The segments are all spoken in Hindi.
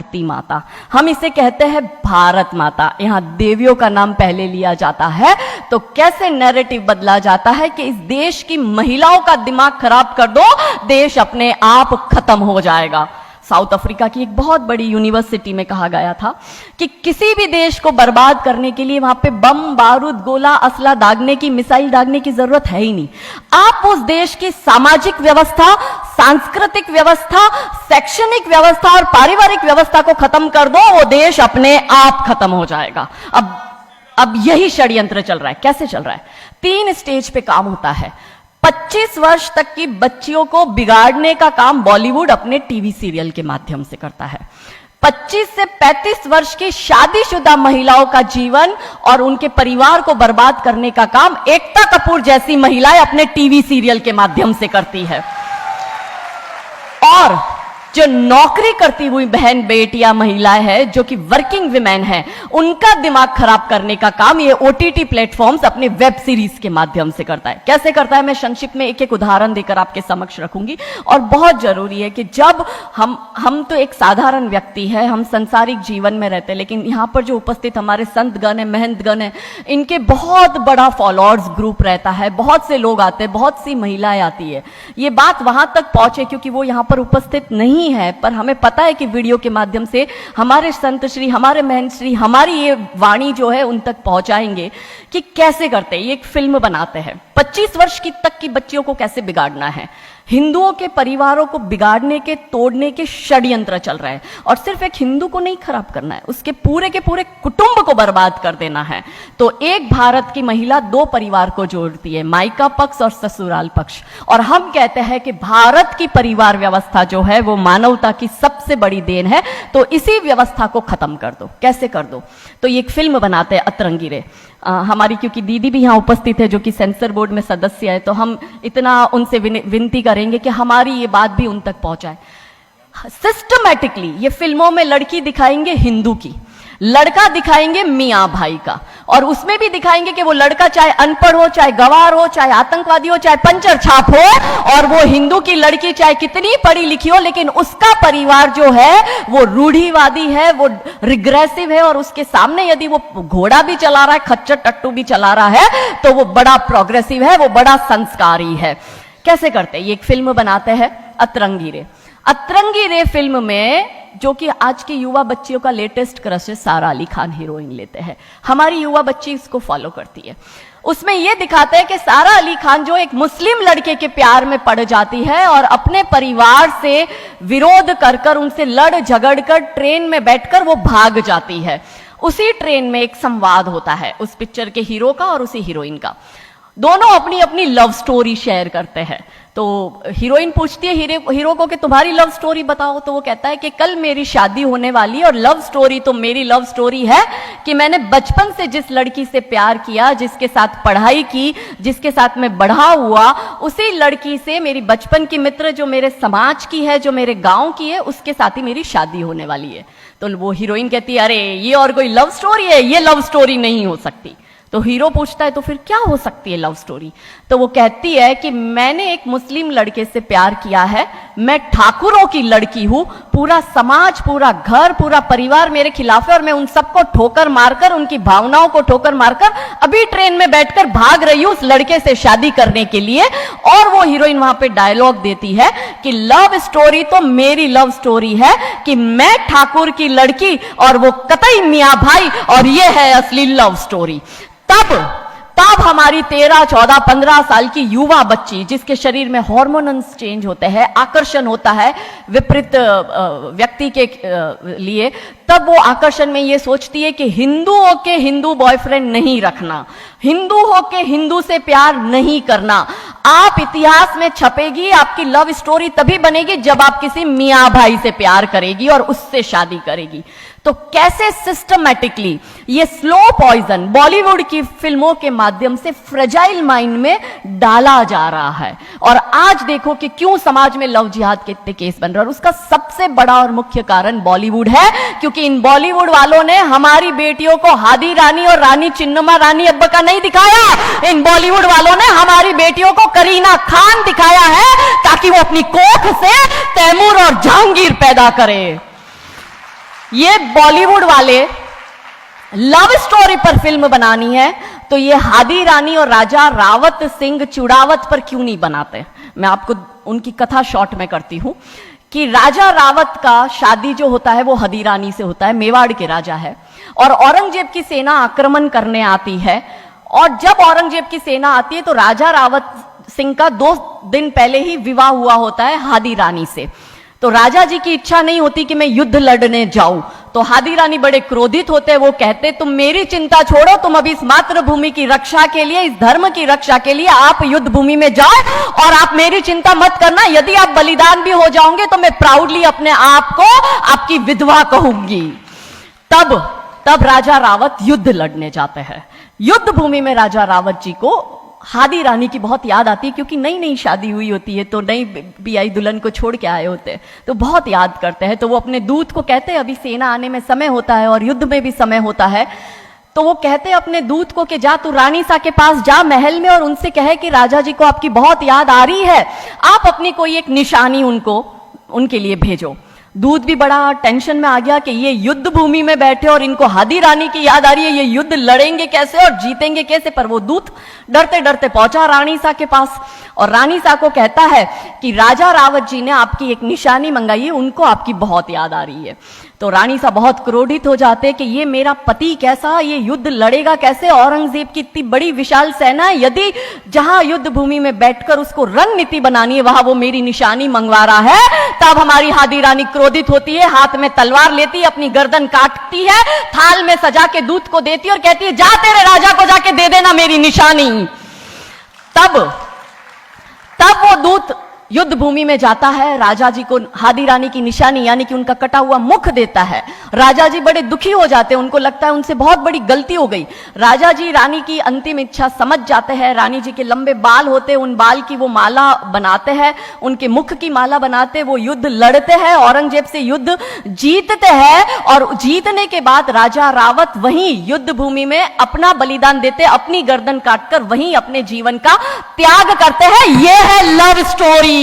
धरती माता, हम इसे कहते हैं भारत माता। यहाँ देवियों का नाम पहले लिया जाता है, तो कैसे नैरेटिव बदला जाता है कि इस देश की महिलाओं का दिमाग खराब कर दो, देश अपने आप खत्म हो जाएगा। साउथ अफ्रीका की एक बहुत बड़ी यूनिवर्सिटी में कहा गया था कि किसी भी देश को बर्बाद करने के लिए वहां पे बम, बारूद, गोला, असला दागने की, मिसाइल दागने की जरूरत है ही नहीं। आप उस देश की सामाजिक व्यवस्था, सांस्कृतिक व्यवस्था, शैक्षणिक व्यवस्था और पारिवारिक व्यवस्था को खत्म कर दो, वो देश अपने आप खत्म हो जाएगा। अब यही षड्यंत्र चल रहा है। कैसे चल रहा है? 3 स्टेज पे काम होता है। 25 वर्ष तक की बच्चियों को बिगाड़ने का काम बॉलीवुड अपने टीवी सीरियल के माध्यम से करता है। 25 से 35 वर्ष की शादीशुदा महिलाओं का जीवन और उनके परिवार को बर्बाद करने का काम एकता कपूर जैसी महिलाएं अपने टीवी सीरियल के माध्यम से करती है। और जो नौकरी करती हुई बहन, बेटियां, महिलाएं हैं, जो कि वर्किंग विमेन हैं, उनका दिमाग खराब करने का काम ये ओटीटी प्लेटफॉर्म्स अपने वेब सीरीज के माध्यम से करता है। कैसे करता है, मैं संक्षिप्त में एक एक उदाहरण देकर आपके समक्ष रखूंगी। और बहुत जरूरी है कि जब हम तो एक साधारण व्यक्ति है, हम संसारिक जीवन में रहते हैं, लेकिन यहां पर जो उपस्थित हमारे संतगण है, महंतगण है, इनके बहुत बड़ा फॉलोअर्स ग्रुप रहता है, बहुत से लोग आते हैं, बहुत सी महिलाएं आती है। ये बात वहां तक पहुंचे क्योंकि वो यहां पर उपस्थित नहीं है, पर हमें पता है कि वीडियो के माध्यम से हमारे संत श्री, हमारे महंत श्री हमारी ये वाणी जो है उन तक पहुंचाएंगे कि कैसे करते हैं। ये एक फिल्म बनाते हैं, 25 वर्ष तक की बच्चियों को कैसे बिगाड़ना है। हिंदुओं के परिवारों को बिगाड़ने के, तोड़ने के षड्यंत्र चल रहे हैं। और सिर्फ एक हिंदू को नहीं खराब करना है, उसके पूरे के पूरे कुटुंब को बर्बाद कर देना है। तो एक भारत की महिला 2 परिवार को जोड़ती है, मायका पक्ष और ससुराल पक्ष। और हम कहते हैं कि भारत की परिवार व्यवस्था जो है वो मानवता की सबसे बड़ी देन है। तो इसी व्यवस्था को खत्म कर दो। कैसे कर दो? तो ये एक फिल्म बनाते हैं अतरंगी रे। हमारी क्योंकि दीदी भी यहाँ उपस्थित है जो कि सेंसर बोर्ड में सदस्य है, तो हम इतना उनसे विनती करेंगे कि हमारी ये बात भी उन तक पहुंचाए। सिस्टमैटिकली ये फिल्मों में लड़की दिखाएंगे हिंदू की, लड़का दिखाएंगे मियाँ भाई का, और उसमें भी दिखाएंगे कि वो लड़का चाहे अनपढ़ हो, चाहे गवार हो, चाहे आतंकवादी हो, चाहे पंचर छाप हो, और वो हिंदू की लड़की चाहे कितनी पढ़ी लिखी हो, लेकिन उसका परिवार जो है वो रूढ़िवादी है, वो रिग्रेसिव है, और उसके सामने यदि वो घोड़ा भी चला रहा है, खच्चर टट्टू भी चला रहा है, तो वो बड़ा प्रोग्रेसिव है, वो बड़ा संस्कारी है। कैसे करते हैं? ये एक फिल्म बनाते हैं अतरंगी रे। अतरंगी रे फिल्म में जो कि आज की युवा बच्चियों का लेटेस्ट क्रश है, सारा अली खान हीरोइन लेते हैं। हमारी युवा बच्ची इसको फॉलो करती है। उसमें यह दिखाते हैं कि सारा अली खान जो एक मुस्लिम लड़के के प्यार में पड़ जाती है और अपने परिवार से विरोध कर उनसे लड़ झगड़ कर ट्रेन में बैठकर वो भाग जाती है। उसी ट्रेन में एक संवाद होता है उस पिक्चर के हीरो का और उसी हीरोइन का। दोनों अपनी अपनी लव स्टोरी शेयर करते हैं। तो हीरोइन पूछती है हीरो को कि तुम्हारी लव स्टोरी बताओ। तो वो कहता है कि कल मेरी शादी होने वाली, और लव स्टोरी तो मेरी लव स्टोरी है कि मैंने बचपन से जिस लड़की से प्यार किया, जिसके साथ पढ़ाई की, जिसके साथ मैं बढ़ा हुआ, उसी लड़की से मेरी बचपन की मित्र जो मेरे समाज की है, जो मेरे गांव की है, उसके साथ ही मेरी शादी होने वाली है। तो वो हीरोइन कहती है अरे ये और कोई लव स्टोरी है? ये लव स्टोरी नहीं हो सकती। तो हीरो पूछता है तो फिर क्या हो सकती है लव स्टोरी? तो वो कहती है कि मैंने एक मुस्लिम लड़के से प्यार किया है, मैं ठाकुरों की लड़की हूं, पूरा समाज, पूरा घर, पूरा परिवार मेरे खिलाफ है, और मैं उन सबको ठोकर मारकर, उनकी भावनाओं को ठोकर मारकर अभी ट्रेन में बैठकर भाग रही हूं उस लड़के से शादी करने के लिए। और वो हीरोइन वहां पे डायलॉग देती है कि लव स्टोरी तो मेरी लव स्टोरी है कि मैं ठाकुर की लड़की और वो कतई मियां भाई, और ये है असली लव स्टोरी। तब हमारी 13, 14, 15 साल की युवा बच्ची, जिसके शरीर में हार्मोन्स चेंज होते हैं, आकर्षण होता है विपरीत व्यक्ति के लिए, तब वो आकर्षण में ये सोचती है कि हिंदुओं के हिंदू बॉयफ्रेंड नहीं रखना, हिंदू हो के हिंदू से प्यार नहीं करना। आप इतिहास में छपेगी, आपकी लव स्टोरी तभी बनेगी जब आप किसी मियाँ भाई से प्यार करेगी और उससे शादी करेगी। तो कैसे सिस्टमैटिकली ये स्लो पॉइजन बॉलीवुड की फिल्मों के माध्यम से फ्रेजाइल माइंड में डाला जा रहा है। और आज देखो कि क्यों समाज में लव जिहाद के इतने केस बन रहे हैं, और उसका सबसे बड़ा और मुख्य कारण बॉलीवुड है, क्योंकि इन बॉलीवुड वालों ने हमारी बेटियों को हादी रानी और रानी चिन्नमा रानी अब्बा का नहीं दिखाया। इन बॉलीवुड वालों ने हमारी बेटियों को करीना खान दिखाया है ताकि वो अपनी कोख से तैमूर और जहांगीर पैदा करे। ये बॉलीवुड वाले लव स्टोरी पर फिल्म बनानी है तो ये हादी रानी और राजा रावत सिंह चुड़ावत पर क्यों नहीं बनाते? मैं आपको उनकी कथा शॉर्ट में करती हूं कि राजा रावत का शादी जो होता है वो हदी रानी से होता है, मेवाड़ के राजा है, और औरंगजेब की सेना आक्रमण करने आती है। और जब औरंगजेब की सेना आती है तो राजा रावत सिंह का 2 दिन पहले ही विवाह हुआ होता है हादी रानी से। तो राजा जी की इच्छा नहीं होती कि मैं युद्ध लड़ने जाऊं, तो हादी रानी बड़े क्रोधित होते हैं। वो कहते तुम मेरी चिंता छोड़ो, तुम अभी इस मातृभूमि की रक्षा के लिए, इस धर्म की रक्षा के लिए आप युद्ध भूमि में जाओ और आप मेरी चिंता मत करना। यदि आप बलिदान भी हो जाओगे तो मैं प्राउडली अपने आप को आपकी विधवा कहूंगी। तब राजा रावत युद्ध लड़ने जाते हैं। युद्ध भूमि में राजा रावत जी को हादी रानी की बहुत याद आती है, क्योंकि नई नई शादी हुई होती है तो नई बियाई दुल्हन को छोड़ के आए होते हैं, तो बहुत याद करते हैं। तो वो अपने दूत को कहते हैं, अभी सेना आने में समय होता है और युद्ध में भी समय होता है, तो वो कहते हैं अपने दूत को कि जा तू रानी सा के पास जा महल में और उनसे कहे कि राजा जी को आपकी बहुत याद आ रही है, आप अपनी कोई एक निशानी उनके लिए भेजो। दूत भी बड़ा टेंशन में आ गया कि ये युद्ध भूमि में बैठे और इनको हादी रानी की याद आ रही है, ये युद्ध लड़ेंगे कैसे और जीतेंगे कैसे। पर वो दूत डरते डरते पहुंचा रानी सा के पास और रानी सा को कहता है कि राजा रावत जी ने आपकी एक निशानी मंगाई है, उनको आपकी बहुत याद आ रही है। तो रानी सा बहुत क्रोधित हो जाते कि ये मेरा पति कैसा, ये युद्ध लड़ेगा कैसे, औरंगजेब की इतनी बड़ी विशाल सेना है, यदि जहां युद्ध भूमि में बैठकर उसको रणनीति बनानी है वहां वो मेरी निशानी मंगवा रहा है। तब हमारी हादी रानी क्रोधित होती है, हाथ में तलवार लेती है, अपनी गर्दन काटती है, थाल में सजा के दूत को देती है और कहती है जा तेरे राजा को जाके दे देना मेरी निशानी। तब वो दूत युद्ध भूमि में जाता है, राजा जी को हादी रानी की निशानी यानी कि उनका कटा हुआ मुख देता है। राजा जी बड़े दुखी हो जाते हैं, उनको लगता है उनसे बहुत बड़ी गलती हो गई। राजा जी रानी की अंतिम इच्छा समझ जाते हैं। रानी जी के लंबे बाल होते हैं, उन बाल की वो माला बनाते हैं, उनके मुख की माला बनाते, वो युद्ध लड़ते हैं, औरंगजेब से युद्ध जीतते हैं। और जीतने के बाद राजा रावत वहीं युद्ध भूमि में अपना बलिदान देते, अपनी गर्दन काटकर वहीं अपने जीवन का त्याग करते हैं। यह है लव स्टोरी।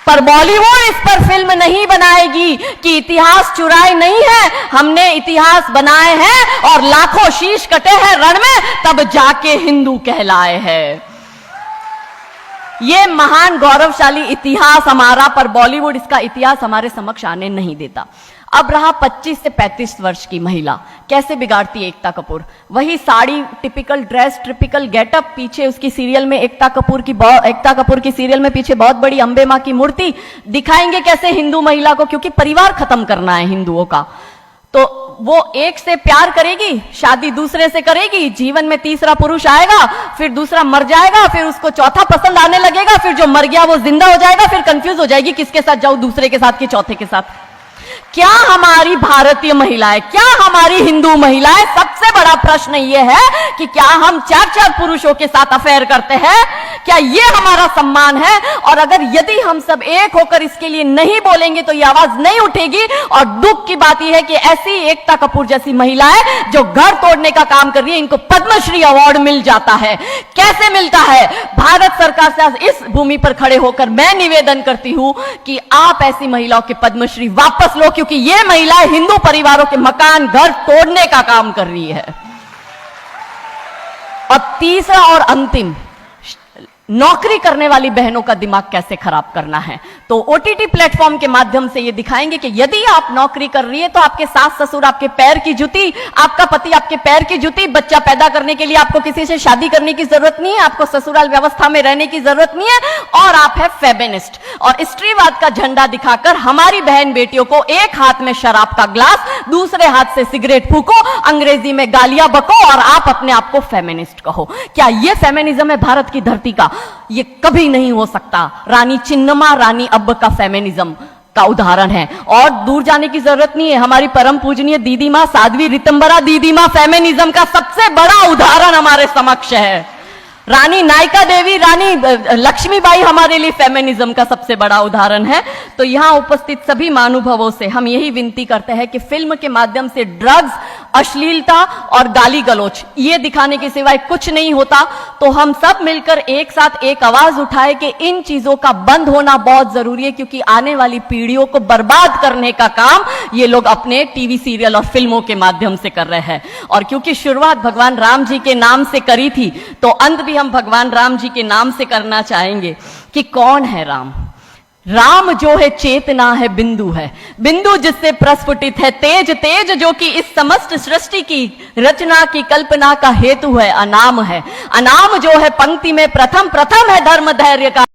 पर बॉलीवुड इस पर फिल्म नहीं बनाएगी कि इतिहास चुराए नहीं है, हमने इतिहास बनाए हैं और लाखों शीश कटे हैं रण में, तब जाके हिंदू कहलाए हैं। ये महान गौरवशाली इतिहास हमारा, पर बॉलीवुड इसका इतिहास हमारे समक्ष आने नहीं देता। अब रहा 25 से 35 वर्ष की महिला, कैसे बिगाड़ती है एकता कपूर। वही sari, typical dress, typical getup, पीछे उसकी सीरियल में एकता कपूर की सीरियल में पीछे बहुत बड़ी अंबे मां की मूर्ति। दिखाएंगे कैसे हिंदू महिला को, क्योंकि परिवार खत्म करना है हिंदुओं का। तो वो एक से प्यार करेगी, शादी दूसरे से करेगी, जीवन में तीसरा पुरुष आएगा, फिर दूसरा मर जाएगा, फिर उसको चौथा पसंद आने लगेगा, फिर जो मर गया वो जिंदा हो जाएगा, फिर कंफ्यूज हो जाएगी किसके साथ जाऊं, दूसरे के साथ कि चौथे के साथ। क्या हमारी भारतीय महिलाएं, क्या हमारी हिंदू महिलाएं, सबसे बड़ा प्रश्न यह है कि क्या हम 4-4 पुरुषों के साथ अफेयर करते हैं? क्या यह हमारा सम्मान है? और अगर यदि हम सब एक होकर इसके लिए नहीं बोलेंगे तो यह आवाज नहीं उठेगी। और दुख की बात यह है कि ऐसी एकता कपूर जैसी महिलाएं जो घर तोड़ने का काम कर रही है, इनको पद्मश्री अवार्ड मिल जाता है। कैसे मिलता है? भारत सरकार से इस भूमि पर खड़े होकर मैं निवेदन करती हूं कि आप ऐसी महिलाओं के पद्मश्री वापस लो, क्योंकि ये महिलाएं हिंदू परिवारों के मकान, घर तोड़ने का काम कर रही है। और तीसरा और अंतिम, नौकरी करने वाली बहनों का दिमाग कैसे खराब करना है। तो ओटीटी प्लेटफॉर्म के माध्यम से ये दिखाएंगे कि यदि आप नौकरी कर रही है तो आपके सास ससुर आपके पैर की जूती, आपका पति आपके पैर की जूती। बच्चा पैदा करने के लिए आपको किसी से शादी करने की जरूरत नहीं है, आपको ससुराल व्यवस्था में रहने की जरूरत नहीं है, और आप है फेमिनिस्ट। और स्त्रीवाद का झंडा दिखाकर हमारी बहन बेटियों को एक हाथ में शराब का ग्लास, दूसरे हाथ से सिगरेट फूको, अंग्रेजी में गालियां बको और आप अपने आप को फेमिनिस्ट कहो। क्या यह फेमिनिज्म है भारत की धरती का? ये कभी नहीं हो सकता। रानी चिन्नमा, रानी अब्ब का फेमिनिज्म का उदाहरण है। और दूर जाने की जरूरत नहीं है, हमारी परम पूजनीय दीदी मां साध्वी रितंबरा दीदी मां फेमिनिज्म का सबसे बड़ा उदाहरण हमारे समक्ष है। रानी नायका देवी, रानी लक्ष्मीबाई हमारे लिए फेमिनिज्म का सबसे बड़ा उदाहरण है। तो यहां उपस्थित सभी महानुभावों से हम यही विनती करते हैं कि फिल्म के माध्यम से ड्रग्स, अश्लीलता और गाली गलौच, ये दिखाने के सिवाय कुछ नहीं होता। तो हम सब मिलकर एक साथ एक आवाज उठाए कि इन चीजों का बंद होना बहुत जरूरी है, क्योंकि आने वाली पीढ़ियों को बर्बाद करने का काम ये लोग अपने टीवी सीरियल और फिल्मों के माध्यम से कर रहे हैं। और क्योंकि शुरुआत भगवान राम जी के नाम से करी थी, तो अंत भी हम भगवान राम जी के नाम से करना चाहेंगे कि कौन है राम। राम जो है चेतना है, बिंदु है, बिंदु जिससे प्रस्फुटित है तेज, तेज जो कि इस समस्त सृष्टि की रचना की कल्पना का हेतु है। अनाम है, अनाम जो है पंक्ति में प्रथम, प्रथम है धर्म धैर्य का